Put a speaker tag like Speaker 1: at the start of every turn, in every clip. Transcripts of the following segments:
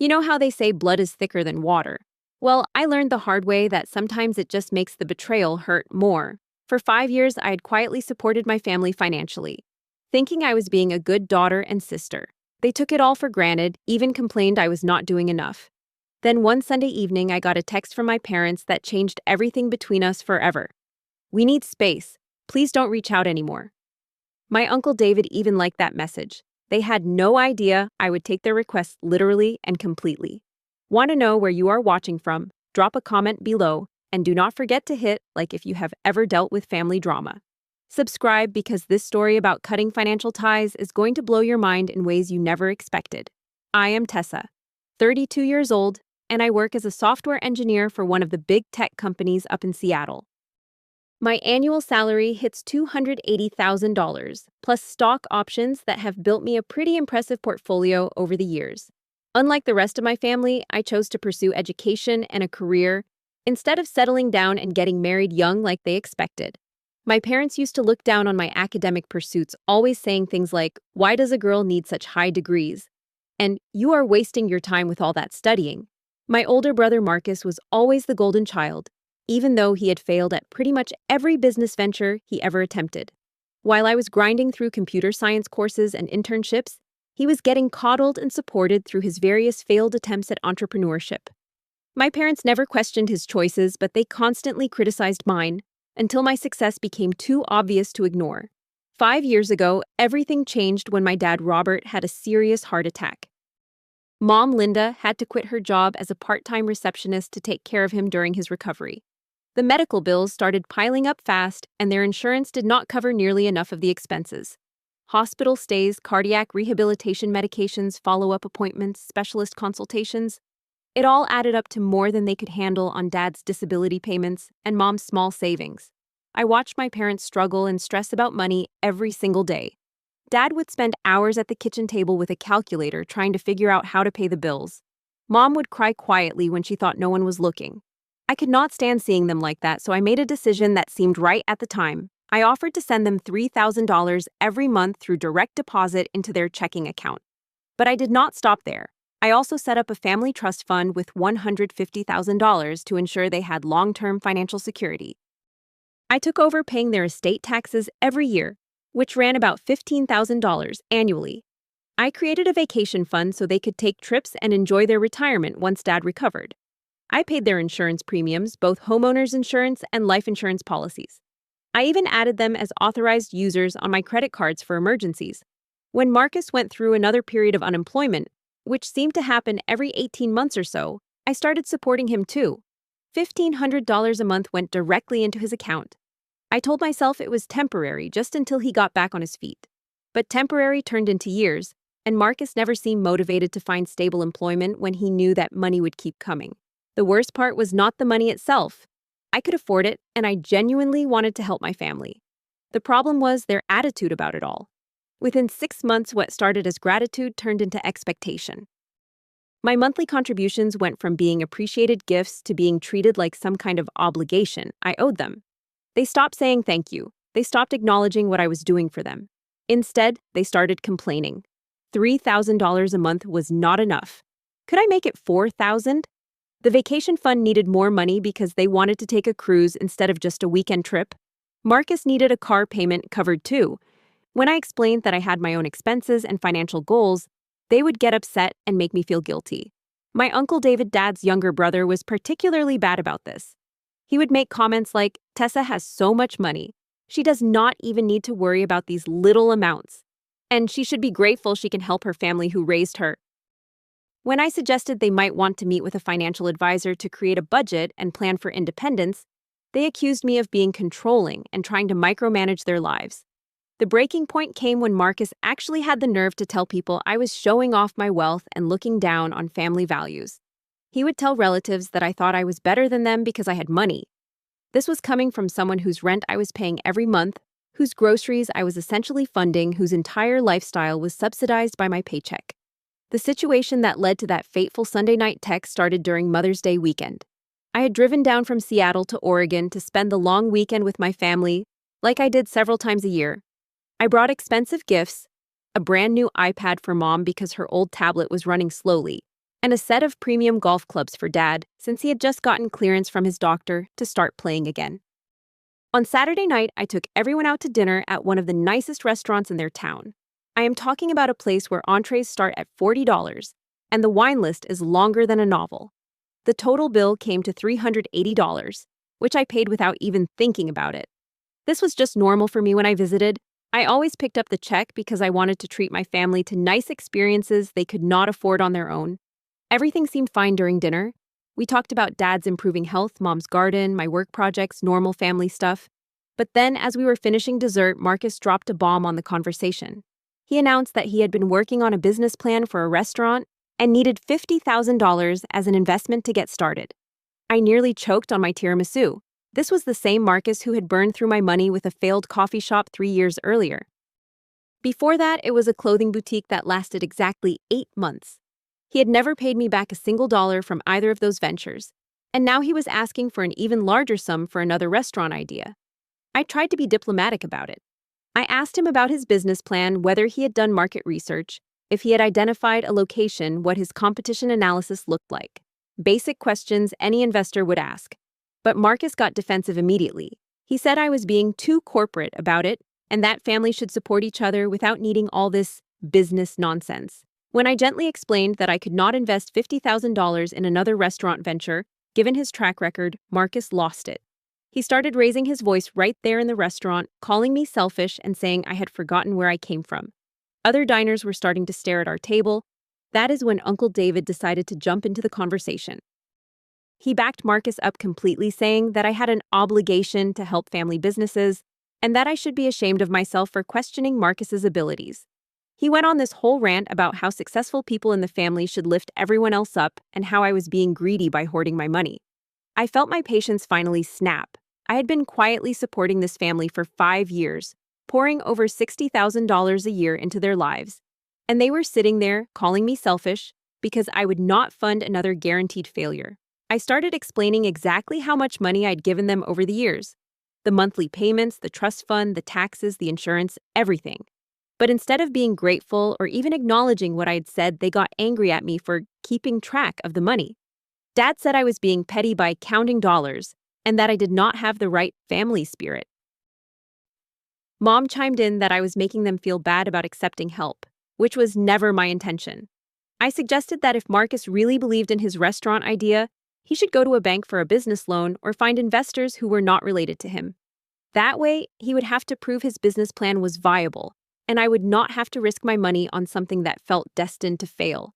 Speaker 1: You know how they say blood is thicker than water? Well, I learned the hard way that sometimes it just makes the betrayal hurt more. For 5 years, I had quietly supported my family financially, thinking I was being a good daughter and sister. They took it all for granted, even complained I was not doing enough. Then one Sunday evening, I got a text from my parents that changed everything between us forever. "We need space. Please don't reach out anymore." My Uncle David even liked that message. They had no idea I would take their requests literally and completely. Want to know where you are watching from? Drop a comment below, and do not forget to hit like if you have ever dealt with family drama. Subscribe because this story about cutting financial ties is going to blow your mind in ways you never expected. I am Tessa, 32 years old, and I work as a software engineer for one of the big tech companies up in Seattle. My annual salary hits $280,000, plus stock options that have built me a pretty impressive portfolio over the years. Unlike the rest of my family, I chose to pursue education and a career instead of settling down and getting married young like they expected. My parents used to look down on my academic pursuits, always saying things like, "Why does a girl need such high degrees?" And "You are wasting your time with all that studying." My older brother Marcus was always the golden child, even though he had failed at pretty much every business venture he ever attempted. While I was grinding through computer science courses and internships, he was getting coddled and supported through his various failed attempts at entrepreneurship. My parents never questioned his choices, but they constantly criticized mine until my success became too obvious to ignore. 5 years ago, everything changed when my dad Robert had a serious heart attack. Mom Linda had to quit her job as a part-time receptionist to take care of him during his recovery. The medical bills started piling up fast, and their insurance did not cover nearly enough of the expenses. Hospital stays, cardiac rehabilitation medications, follow-up appointments, specialist consultations. It all added up to more than they could handle on Dad's disability payments and Mom's small savings. I watched my parents struggle and stress about money every single day. Dad would spend hours at the kitchen table with a calculator trying to figure out how to pay the bills. Mom would cry quietly when she thought no one was looking. I could not stand seeing them like that, so I made a decision that seemed right at the time. I offered to send them $3,000 every month through direct deposit into their checking account. But I did not stop there. I also set up a family trust fund with $150,000 to ensure they had long-term financial security. I took over paying their estate taxes every year, which ran about $15,000 annually. I created a vacation fund so they could take trips and enjoy their retirement once Dad recovered. I paid their insurance premiums, both homeowners insurance and life insurance policies. I even added them as authorized users on my credit cards for emergencies. When Marcus went through another period of unemployment, which seemed to happen every 18 months or so, I started supporting him too. $1,500 a month went directly into his account. I told myself it was temporary just until he got back on his feet. But temporary turned into years, and Marcus never seemed motivated to find stable employment when he knew that money would keep coming. The worst part was not the money itself. I could afford it, and I genuinely wanted to help my family. The problem was their attitude about it all. Within 6 months, what started as gratitude turned into expectation. My monthly contributions went from being appreciated gifts to being treated like some kind of obligation I owed them. They stopped saying thank you. They stopped acknowledging what I was doing for them. Instead, they started complaining. $3,000 a month was not enough. Could I make it $4,000? The vacation fund needed more money because they wanted to take a cruise instead of just a weekend trip. Marcus needed a car payment covered too. When I explained that I had my own expenses and financial goals, they would get upset and make me feel guilty. My Uncle David, Dad's younger brother, was particularly bad about this. He would make comments like, "Tessa has so much money. She does not even need to worry about these little amounts. And she should be grateful she can help her family who raised her." When I suggested they might want to meet with a financial advisor to create a budget and plan for independence, they accused me of being controlling and trying to micromanage their lives. The breaking point came when Marcus actually had the nerve to tell people I was showing off my wealth and looking down on family values. He would tell relatives that I thought I was better than them because I had money. This was coming from someone whose rent I was paying every month, whose groceries I was essentially funding, whose entire lifestyle was subsidized by my paycheck. The situation that led to that fateful Sunday night text started during Mother's Day weekend. I had driven down from Seattle to Oregon to spend the long weekend with my family, like I did several times a year. I brought expensive gifts, a brand new iPad for Mom because her old tablet was running slowly, and a set of premium golf clubs for Dad since he had just gotten clearance from his doctor to start playing again. On Saturday night, I took everyone out to dinner at one of the nicest restaurants in their town. I am talking about a place where entrees start at $40, and the wine list is longer than a novel. The total bill came to $380, which I paid without even thinking about it. This was just normal for me when I visited. I always picked up the check because I wanted to treat my family to nice experiences they could not afford on their own. Everything seemed fine during dinner. We talked about Dad's improving health, Mom's garden, my work projects, normal family stuff. But then, as we were finishing dessert, Marcus dropped a bomb on the conversation. He announced that he had been working on a business plan for a restaurant and needed $50,000 as an investment to get started. I nearly choked on my tiramisu. This was the same Marcus who had burned through my money with a failed coffee shop 3 years earlier. Before that, it was a clothing boutique that lasted exactly 8 months. He had never paid me back a single dollar from either of those ventures, and now he was asking for an even larger sum for another restaurant idea. I tried to be diplomatic about it. I asked him about his business plan, whether he had done market research, if he had identified a location, what his competition analysis looked like. Basic questions any investor would ask. But Marcus got defensive immediately. He said I was being too corporate about it, and that families should support each other without needing all this business nonsense. When I gently explained that I could not invest $50,000 in another restaurant venture, given his track record, Marcus lost it. He started raising his voice right there in the restaurant, calling me selfish and saying I had forgotten where I came from. Other diners were starting to stare at our table. That is when Uncle David decided to jump into the conversation. He backed Marcus up completely, saying that I had an obligation to help family businesses and that I should be ashamed of myself for questioning Marcus's abilities. He went on this whole rant about how successful people in the family should lift everyone else up and how I was being greedy by hoarding my money. I felt my patience finally snap. I had been quietly supporting this family for 5 years, pouring over $60,000 a year into their lives, and they were sitting there calling me selfish because I would not fund another guaranteed failure. I started explaining exactly how much money I'd given them over the years. The monthly payments, the trust fund, the taxes, the insurance, everything. But instead of being grateful or even acknowledging what I had said, they got angry at me for keeping track of the money. Dad said I was being petty by counting dollars and that I did not have the right family spirit. Mom chimed in that I was making them feel bad about accepting help, which was never my intention. I suggested that if Marcus really believed in his restaurant idea, he should go to a bank for a business loan or find investors who were not related to him. That way, he would have to prove his business plan was viable, and I would not have to risk my money on something that felt destined to fail.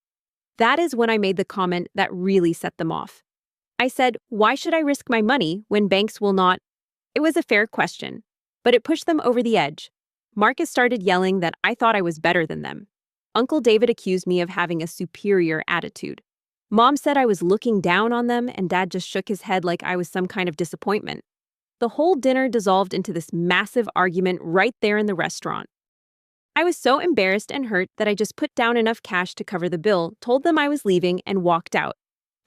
Speaker 1: That is when I made the comment that really set them off. I said, why should I risk my money when banks will not? It was a fair question, but it pushed them over the edge. Marcus started yelling that I thought I was better than them. Uncle David accused me of having a superior attitude. Mom said I was looking down on them, and Dad just shook his head like I was some kind of disappointment. The whole dinner dissolved into this massive argument right there in the restaurant. I was so embarrassed and hurt that I just put down enough cash to cover the bill, told them I was leaving, and walked out.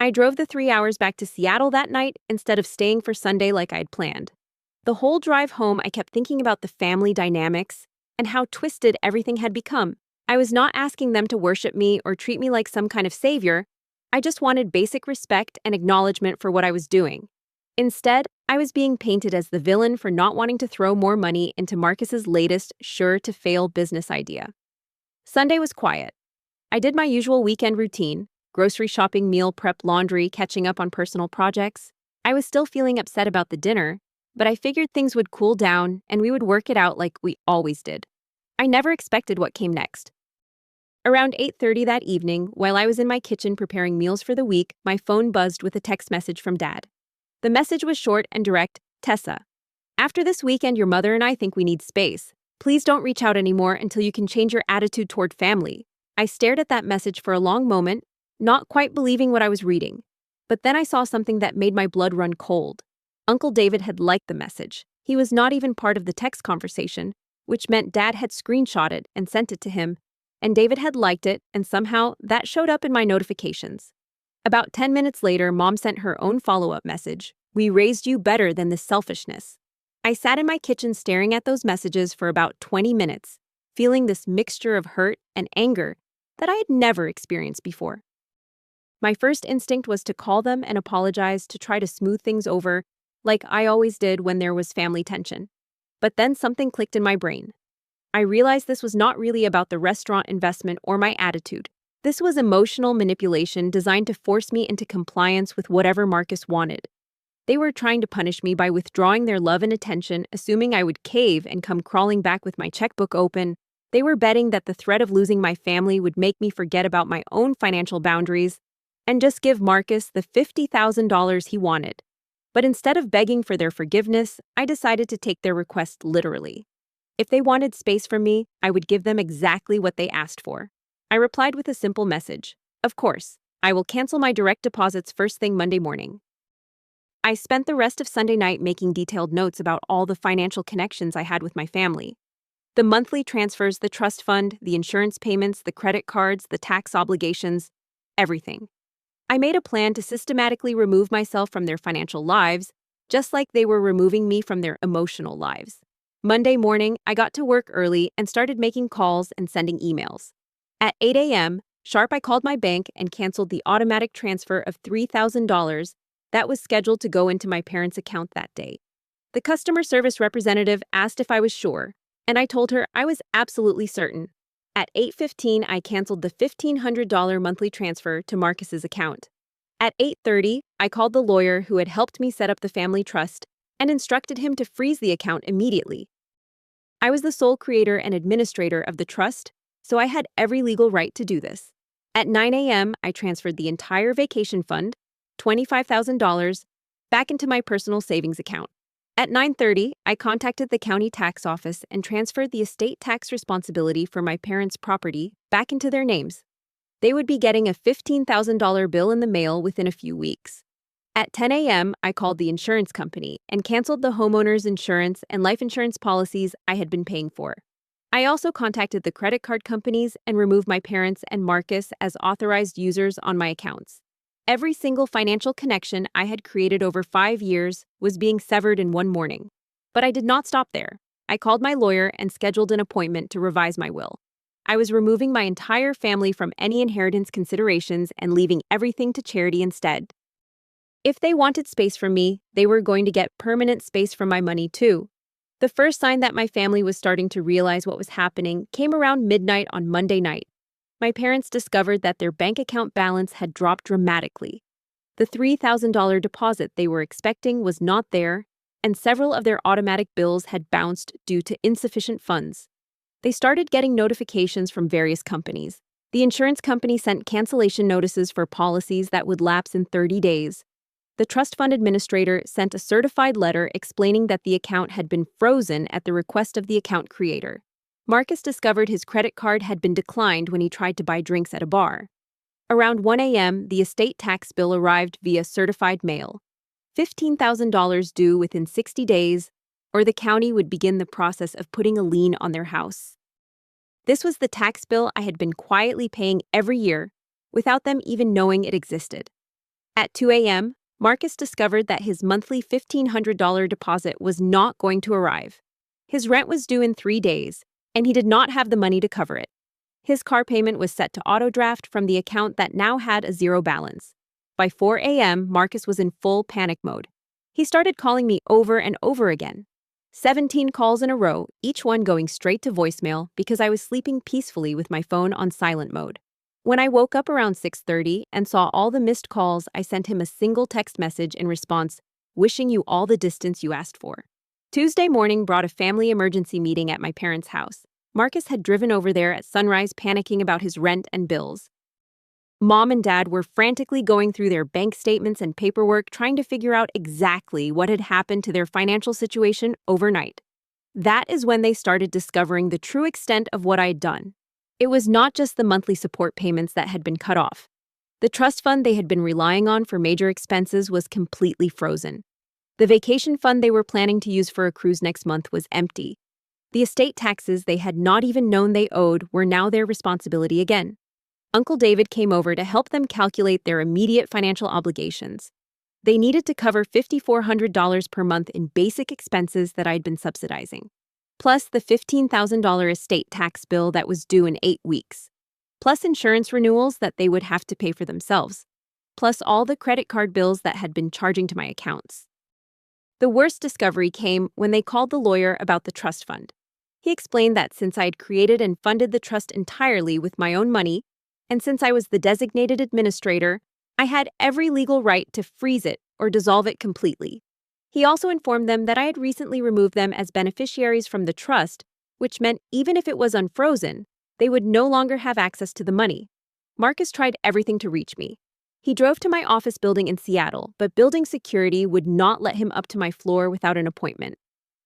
Speaker 1: I drove the 3 hours back to Seattle that night instead of staying for Sunday like I'd planned. The whole drive home, I kept thinking about the family dynamics and how twisted everything had become. I was not asking them to worship me or treat me like some kind of savior. I just wanted basic respect and acknowledgement for what I was doing. Instead, I was being painted as the villain for not wanting to throw more money into Marcus's latest sure-to-fail business idea. Sunday was quiet. I did my usual weekend routine, grocery shopping, meal prep, laundry, catching up on personal projects. I was still feeling upset about the dinner, but I figured things would cool down and we would work it out like we always did. I never expected what came next. Around 8:30 that evening, while I was in my kitchen preparing meals for the week, my phone buzzed with a text message from Dad. The message was short and direct. Tessa, after this weekend, your mother and I think we need space. Please don't reach out anymore until you can change your attitude toward family. I stared at that message for a long moment, not quite believing what I was reading. But then I saw something that made my blood run cold. Uncle David had liked the message. He was not even part of the text conversation, which meant Dad had screenshotted and sent it to him, and David had liked it, and somehow that showed up in my notifications. About 10 minutes later, Mom sent her own follow-up message. We raised you better than this selfishness. I sat in my kitchen staring at those messages for about 20 minutes, feeling this mixture of hurt and anger that I had never experienced before. My first instinct was to call them and apologize to try to smooth things over, like I always did when there was family tension. But then something clicked in my brain. I realized this was not really about the restaurant investment or my attitude. This was emotional manipulation designed to force me into compliance with whatever Marcus wanted. They were trying to punish me by withdrawing their love and attention, assuming I would cave and come crawling back with my checkbook open. They were betting that the threat of losing my family would make me forget about my own financial boundaries and just give Marcus the $50,000 he wanted. But instead of begging for their forgiveness, I decided to take their request literally. If they wanted space from me, I would give them exactly what they asked for. I replied with a simple message. Of course, I will cancel my direct deposits first thing Monday morning. I spent the rest of Sunday night making detailed notes about all the financial connections I had with my family. The monthly transfers, the trust fund, the insurance payments, the credit cards, the tax obligations, everything. I made a plan to systematically remove myself from their financial lives, just like they were removing me from their emotional lives. Monday morning, I got to work early and started making calls and sending emails. At 8 a.m., sharp, I called my bank and canceled the automatic transfer of $3,000 that was scheduled to go into my parents' account that day. The customer service representative asked if I was sure, and I told her I was absolutely certain. At 8:15, I canceled the $1,500 monthly transfer to Marcus's account. At 8:30, I called the lawyer who had helped me set up the family trust and instructed him to freeze the account immediately. I was the sole creator and administrator of the trust, so I had every legal right to do this. At 9 a.m., I transferred the entire vacation fund, $25,000, back into my personal savings account. At 9:30, I contacted the county tax office and transferred the estate tax responsibility for my parents' property back into their names. They would be getting a $15,000 bill in the mail within a few weeks. At 10 a.m., I called the insurance company and canceled the homeowner's insurance and life insurance policies I had been paying for. I also contacted the credit card companies and removed my parents and Marcus as authorized users on my accounts. Every single financial connection I had created over 5 years was being severed in one morning. But I did not stop there. I called my lawyer and scheduled an appointment to revise my will. I was removing my entire family from any inheritance considerations and leaving everything to charity instead. If they wanted space from me, they were going to get permanent space from my money too. The first sign that my family was starting to realize what was happening came around midnight on Monday night. My parents discovered that their bank account balance had dropped dramatically. The $3,000 deposit they were expecting was not there, and several of their automatic bills had bounced due to insufficient funds. They started getting notifications from various companies. The insurance company sent cancellation notices for policies that would lapse in 30 days. The trust fund administrator sent a certified letter explaining that the account had been frozen at the request of the account creator. Marcus discovered his credit card had been declined when he tried to buy drinks at a bar. Around 1 a.m., the estate tax bill arrived via certified mail. $15,000 due within 60 days, or the county would begin the process of putting a lien on their house. This was the tax bill I had been quietly paying every year, without them even knowing it existed. At 2 a.m., Marcus discovered that his monthly $1,500 deposit was not going to arrive. His rent was due in 3 days, and he did not have the money to cover it. His car payment was set to auto-draft from the account that now had a zero balance. By 4 a.m., Marcus was in full panic mode. He started calling me over and over again. 17 calls in a row, each one going straight to voicemail because I was sleeping peacefully with my phone on silent mode. When I woke up around 6:30 and saw all the missed calls, I sent him a single text message in response, wishing you all the distance you asked for. Tuesday morning brought a family emergency meeting at my parents' house. Marcus had driven over there at sunrise panicking about his rent and bills. Mom and Dad were frantically going through their bank statements and paperwork trying to figure out exactly what had happened to their financial situation overnight. That is when they started discovering the true extent of what I had done. It was not just the monthly support payments that had been cut off. The trust fund they had been relying on for major expenses was completely frozen. The vacation fund they were planning to use for a cruise next month was empty. The estate taxes they had not even known they owed were now their responsibility again. Uncle David came over to help them calculate their immediate financial obligations. They needed to cover $5,400 per month in basic expenses that I'd been subsidizing, plus the $15,000 estate tax bill that was due in 8 weeks, plus insurance renewals that they would have to pay for themselves. plus all the credit card bills that had been charging to my accounts. The worst discovery came when they called the lawyer about the trust fund. He explained that since I had created and funded the trust entirely with my own money, and since I was the designated administrator, I had every legal right to freeze it or dissolve it completely. He also informed them that I had recently removed them as beneficiaries from the trust, which meant even if it was unfrozen, they would no longer have access to the money. Marcus tried everything to reach me. He drove to my office building in Seattle, but building security would not let him up to my floor without an appointment.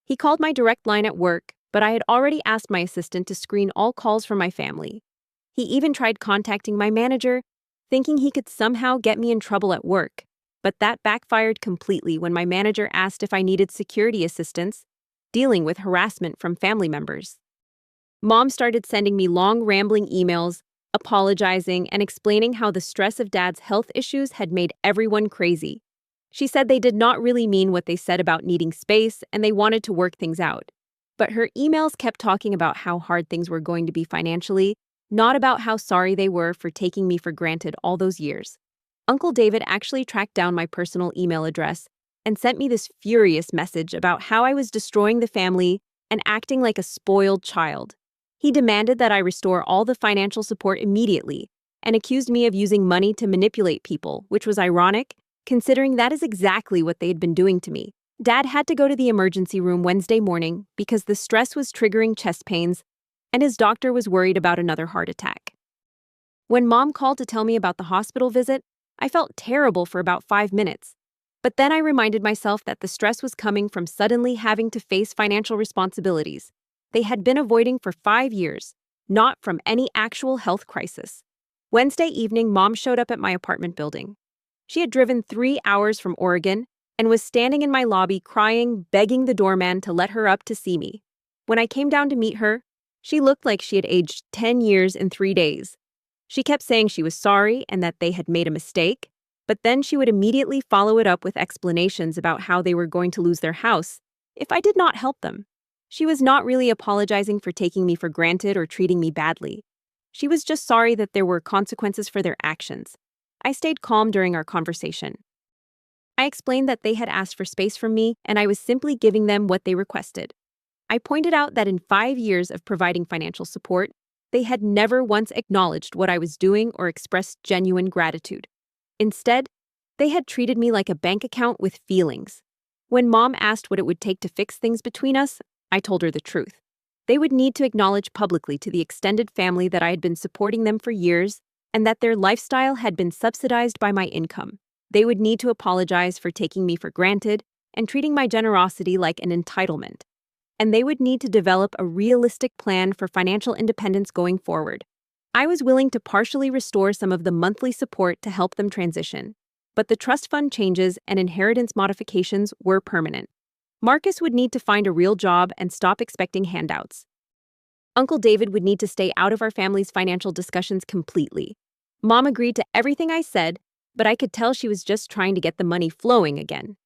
Speaker 1: He called my direct line at work, but I had already asked my assistant to screen all calls from my family. He even tried contacting my manager, thinking he could somehow get me in trouble at work, but that backfired completely when my manager asked if I needed security assistance, dealing with harassment from family members. Mom started sending me long, rambling emails, apologizing and explaining how the stress of Dad's health issues had made everyone crazy. She said they did not really mean what they said about needing space and they wanted to work things out. But her emails kept talking about how hard things were going to be financially, not about how sorry they were for taking me for granted all those years. Uncle David actually tracked down my personal email address and sent me this furious message about how I was destroying the family and acting like a spoiled child. He demanded that I restore all the financial support immediately and accused me of using money to manipulate people, which was ironic, considering that is exactly what they had been doing to me. Dad had to go to the emergency room Wednesday morning because the stress was triggering chest pains and his doctor was worried about another heart attack. When Mom called to tell me about the hospital visit, I felt terrible for about 5 minutes. But then I reminded myself that the stress was coming from suddenly having to face financial responsibilities they had been avoiding for 5 years, not from any actual health crisis. Wednesday evening, Mom showed up at my apartment building. She had driven 3 hours from Oregon and was standing in my lobby crying, begging the doorman to let her up to see me. When I came down to meet her, she looked like she had aged 10 years in 3 days. She kept saying she was sorry and that they had made a mistake, but then she would immediately follow it up with explanations about how they were going to lose their house if I did not help them. She was not really apologizing for taking me for granted or treating me badly. She was just sorry that there were consequences for their actions. I stayed calm during our conversation. I explained that they had asked for space from me and I was simply giving them what they requested. I pointed out that in 5 years of providing financial support, they had never once acknowledged what I was doing or expressed genuine gratitude. Instead, they had treated me like a bank account with feelings. When Mom asked what it would take to fix things between us, I told her the truth. They would need to acknowledge publicly to the extended family that I had been supporting them for years and that their lifestyle had been subsidized by my income. They would need to apologize for taking me for granted and treating my generosity like an entitlement. And they would need to develop a realistic plan for financial independence going forward. I was willing to partially restore some of the monthly support to help them transition, but the trust fund changes and inheritance modifications were permanent. Marcus would need to find a real job and stop expecting handouts. Uncle David would need to stay out of our family's financial discussions completely. Mom agreed to everything I said, but I could tell she was just trying to get the money flowing again.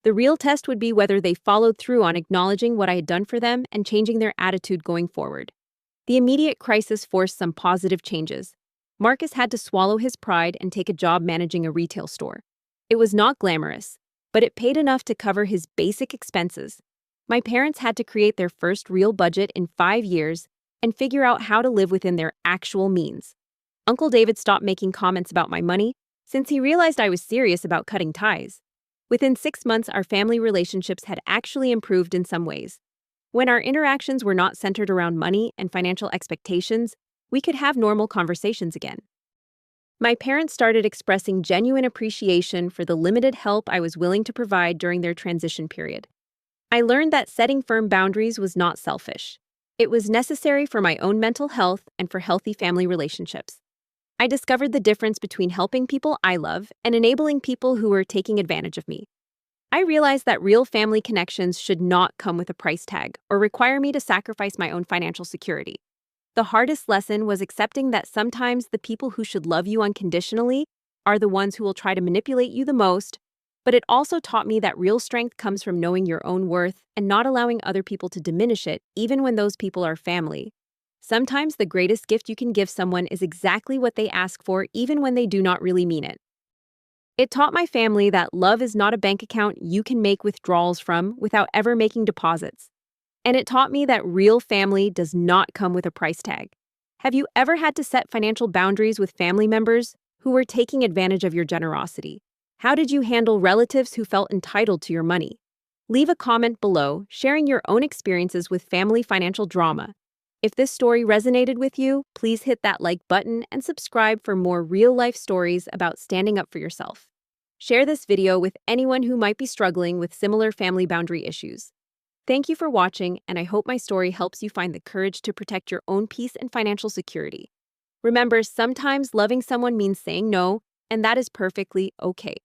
Speaker 1: The real test would be whether they followed through on acknowledging what I had done for them and changing their attitude going forward. The immediate crisis forced some positive changes. Marcus had to swallow his pride and take a job managing a retail store. It was not glamorous, but it paid enough to cover his basic expenses. My parents had to create their first real budget in 5 years and figure out how to live within their actual means. Uncle David stopped making comments about my money since he realized I was serious about cutting ties. Within 6 months, our family relationships had actually improved in some ways. When our interactions were not centered around money and financial expectations, we could have normal conversations again. My parents started expressing genuine appreciation for the limited help I was willing to provide during their transition period. I learned that setting firm boundaries was not selfish. It was necessary for my own mental health and for healthy family relationships. I discovered the difference between helping people I love and enabling people who were taking advantage of me. I realized that real family connections should not come with a price tag or require me to sacrifice my own financial security. The hardest lesson was accepting that sometimes the people who should love you unconditionally are the ones who will try to manipulate you the most, but it also taught me that real strength comes from knowing your own worth and not allowing other people to diminish it, even when those people are family. Sometimes the greatest gift you can give someone is exactly what they ask for, even when they do not really mean it. It taught my family that love is not a bank account you can make withdrawals from without ever making deposits. And it taught me that real family does not come with a price tag. Have you ever had to set financial boundaries with family members who were taking advantage of your generosity? How did you handle relatives who felt entitled to your money? Leave a comment below sharing your own experiences with family financial drama. If this story resonated with you, please hit that like button and subscribe for more real-life stories about standing up for yourself. Share this video with anyone who might be struggling with similar family boundary issues. Thank you for watching, and I hope my story helps you find the courage to protect your own peace and financial security. Remember, sometimes loving someone means saying no, and that is perfectly okay.